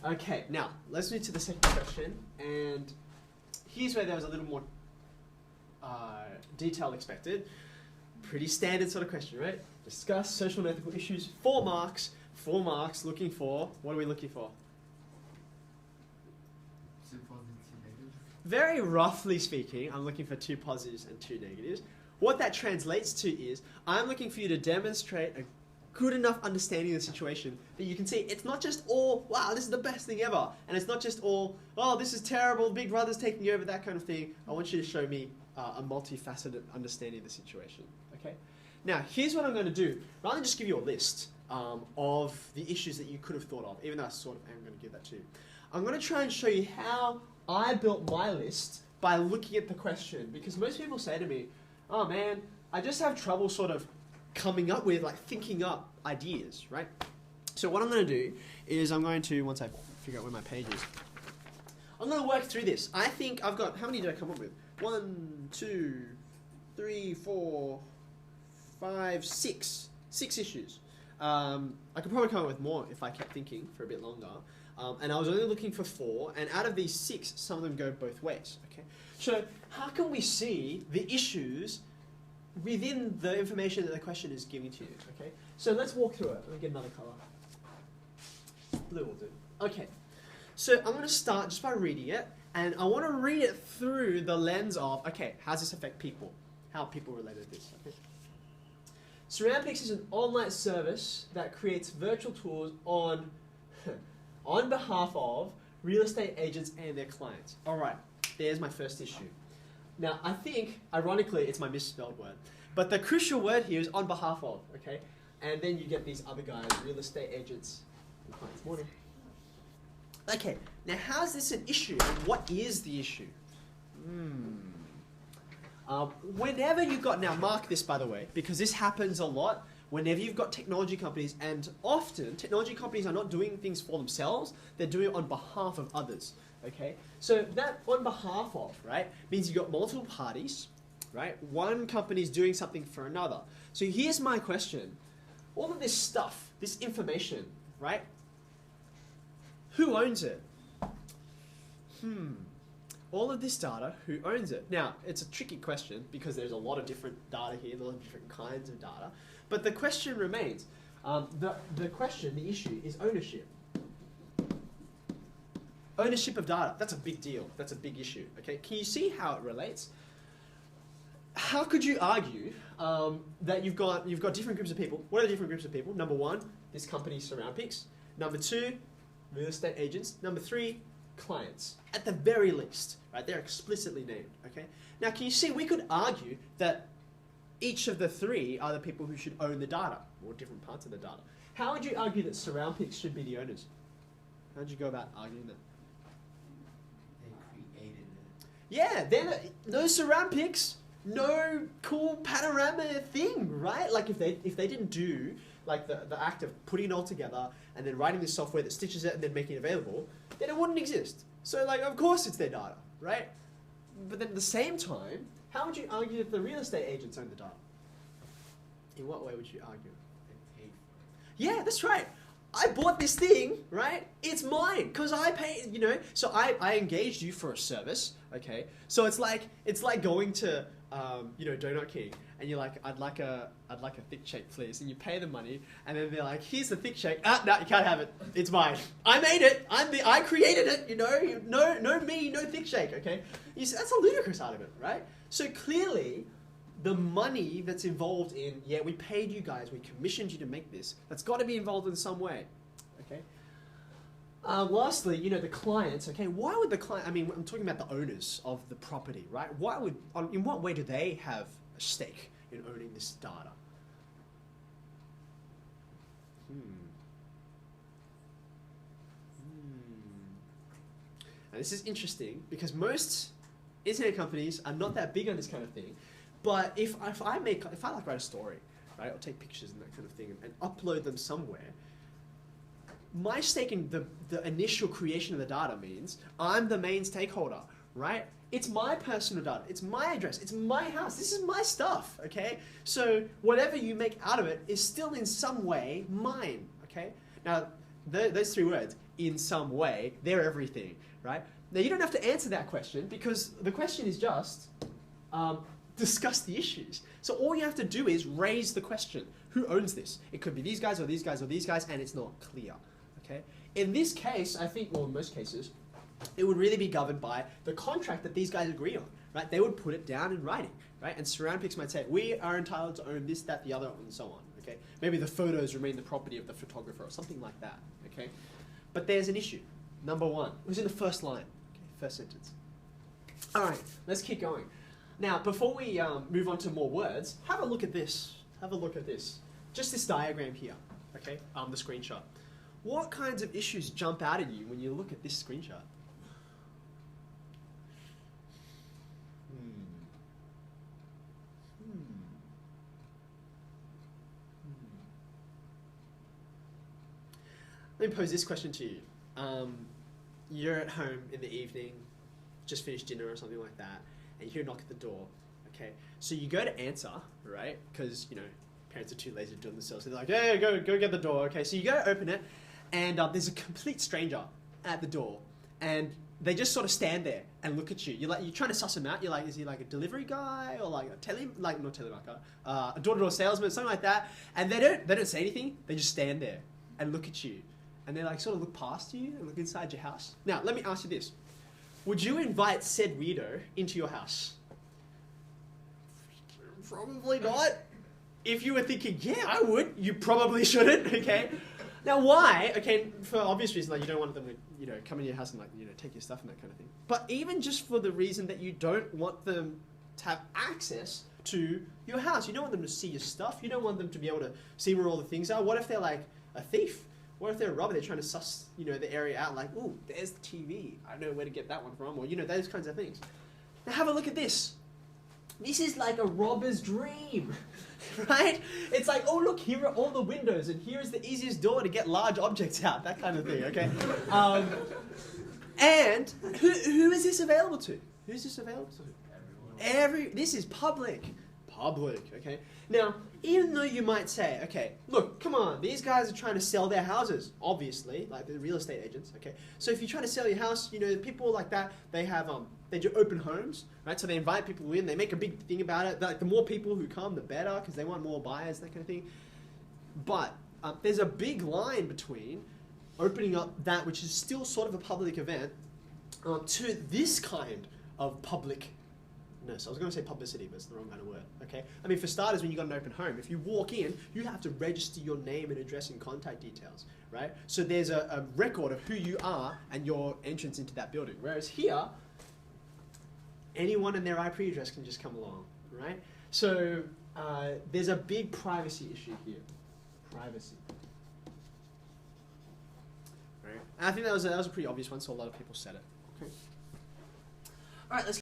Okay, now let's move to the second question, and here's where there was a little more detail expected. Pretty standard sort of question, right? Discuss social and ethical issues. 4 marks. 4 marks. Looking for, what are we looking for? 2 positive, 2 negatives. Very roughly speaking, I'm looking for 2 positives and 2 negatives. What that translates to is, I'm looking for you to demonstrate a good enough understanding of the situation that you can see it's not just all, wow, this is the best thing ever. And it's not just all, oh, this is terrible, Big Brother's taking over, that kind of thing. I want you to show me a multifaceted understanding of the situation. Okay? Now, here's what I'm going to do. Rather than just give you a list of the issues that you could have thought of, even though I sort of am going to give that to you, I'm going to try and show you how I built my list by looking at the question. Because most people say to me, oh man, I just have trouble sort of coming up with, like, thinking up ideas, right? So what I'm going to do is I'm going to, once I figure out where my page is, I'm going to work through this. I think I've got, how many did I come up with? 1, 2, 3, 4, 5, 6. 6 issues. I could probably come up with more if I kept thinking for a bit longer. And I was only looking for 4, and out of these 6, some of them go both ways. Okay. So how can we see the issues within the information that the question is giving to you? Okay. So let's walk through it. Let me get another color. Blue will do. Okay. So I'm going to start just by reading it, and I want to read it through the lens of, okay, how does this affect people? How are people related to this? Okay. Surroundpix is an online service that creates virtual tours on behalf of real estate agents and their clients. All right, there's my first issue. Now, I think, ironically, it's my misspelled word, but the crucial word here is on behalf of, okay? And then you get these other guys, real estate agents and clients. Morning. Okay, now how is this an issue, and what is the issue? Whenever you've got, now mark this by the way, because this happens a lot, whenever you've got technology companies, and often technology companies are not doing things for themselves, they're doing it on behalf of others, okay? So that on behalf of, right, means you've got multiple parties, right? One company's doing something for another. So here's my question. All of this stuff, this information, right? Who owns it? All of this data, who owns it? Now, it's a tricky question because there's a lot of different data here, a lot of different kinds of data. But the question remains. The question, the issue, is ownership. Ownership of data. That's a big deal. That's a big issue. Okay, can you see how it relates? How could you argue that you've got different groups of people? What are the different groups of people? Number 1, this company Surroundpix. Number 2, real estate agents. Number 3, clients. At the very least, right? They're explicitly named. Okay. Now, can you see? We could argue that each of the 3 are the people who should own the data, or different parts of the data. How would you argue that Surroundpix should be the owners? How would you go about arguing that? They created it. Yeah, then no Surroundpix, no cool panorama thing, right? Like if they didn't do like the act of putting it all together and then writing this software that stitches it and then making it available, then it wouldn't exist. So like, of course it's their data, right? But then at the same time, how would you argue that the real estate agents own the data? In what way would you argue? They paid for it. Yeah, that's right. I bought this thing, right? It's mine because I paid, you know. So I engaged you for a service, okay? So it's like going to Donut King, and you're like, I'd like a thick shake, please, and you pay the money, and then they're like, here's the thick shake. No, you can't have it. It's mine. I made it. I created it. You know, no me, no thick shake. Okay, you see, that's a ludicrous out of it, right? So clearly, the money that's involved in, yeah, we paid you guys, we commissioned you to make this, that's got to be involved in some way, okay? Lastly, the clients, okay, why would the client, I'm talking about the owners of the property, right? In what way do they have a stake in owning this data? And this is interesting because most internet companies are not that big on this kind of thing. But if I write a story, right, or take pictures and that kind of thing and upload them somewhere, my stake in the initial creation of the data means I'm the main stakeholder, right? It's my personal data. It's my address. It's my house. This is my stuff, okay? So whatever you make out of it is still in some way mine, okay? Now, those 3 words, in some way, they're everything, right? Now, you don't have to answer that question because the question is just discuss the issues. So all you have to do is raise the question. Who owns this? It could be these guys or these guys or these guys, and it's not clear, okay? In this case, I think, well, in most cases, it would really be governed by the contract that these guys agree on, right? They would put it down in writing, right? And Surroundpix might say, we are entitled to own this, that, the other, and so on, okay? Maybe the photos remain the property of the photographer or something like that, okay? But there's an issue. Number one, it was in the first line, okay? First sentence. All right, let's keep going. Now, before we move on to more words, have a look at this. Have a look at this. Just this diagram here, okay? The screenshot. What kinds of issues jump out at you when you look at this screenshot? Let me pose this question to you. You're at home in the evening, just finished dinner or something like that, and you hear a knock at the door, okay? So you go to answer, right? Because, you know, parents are too lazy to do it themselves. So they're like, hey, go get the door, okay? So you go to open it, and there's a complete stranger at the door, and they just sort of stand there and look at you. You're trying to suss him out. You're like, is he like a delivery guy or like a door-to-door salesman, something like that? And they don't say anything. They just stand there and look at you, and they like sort of look past you and look inside your house. Now, let me ask you this: would you invite said weirdo into your house? Probably not. If you were thinking, yeah, I would, you probably shouldn't, okay? Now, why? Okay, for obvious reasons, like you don't want them to, you know, come in your house and like, you know, take your stuff and that kind of thing. But even just for the reason that you don't want them to have access to your house. You don't want them to see your stuff. You don't want them to be able to see where all the things are. What if they're like a thief? What if they're a robber? They're trying to suss, you know, the area out, like, ooh, there's the TV. I know where to get that one from, or, you know, those kinds of things. Now have a look at this. This is like a robber's dream, right? It's like, oh, look, here are all the windows, and here is the easiest door to get large objects out, that kind of thing, okay? And who is this available to? Who's this available to? Everyone. This is public. Public, okay? Now, even though you might say, okay, look, come on, these guys are trying to sell their houses, obviously, like the real estate agents, okay? So if you're trying to sell your house, you know, people like that, they have, they do open homes, right? So they invite people in, they make a big thing about it. Like the more people who come, the better, because they want more buyers, that kind of thing. But there's a big line between opening up that, which is still sort of a public event, to this kind of public. No, so I was going to say publicity, but it's the wrong kind of word, okay? I mean, for starters, when you've got an open home, if you walk in, you have to register your name and address and contact details, right? So there's a record of who you are and your entrance into that building. Whereas here, anyone and their IP address can just come along, right? So there's a big privacy issue here. Privacy. Right? And I think that was a pretty obvious one, so a lot of people said it. Okay. All right, let's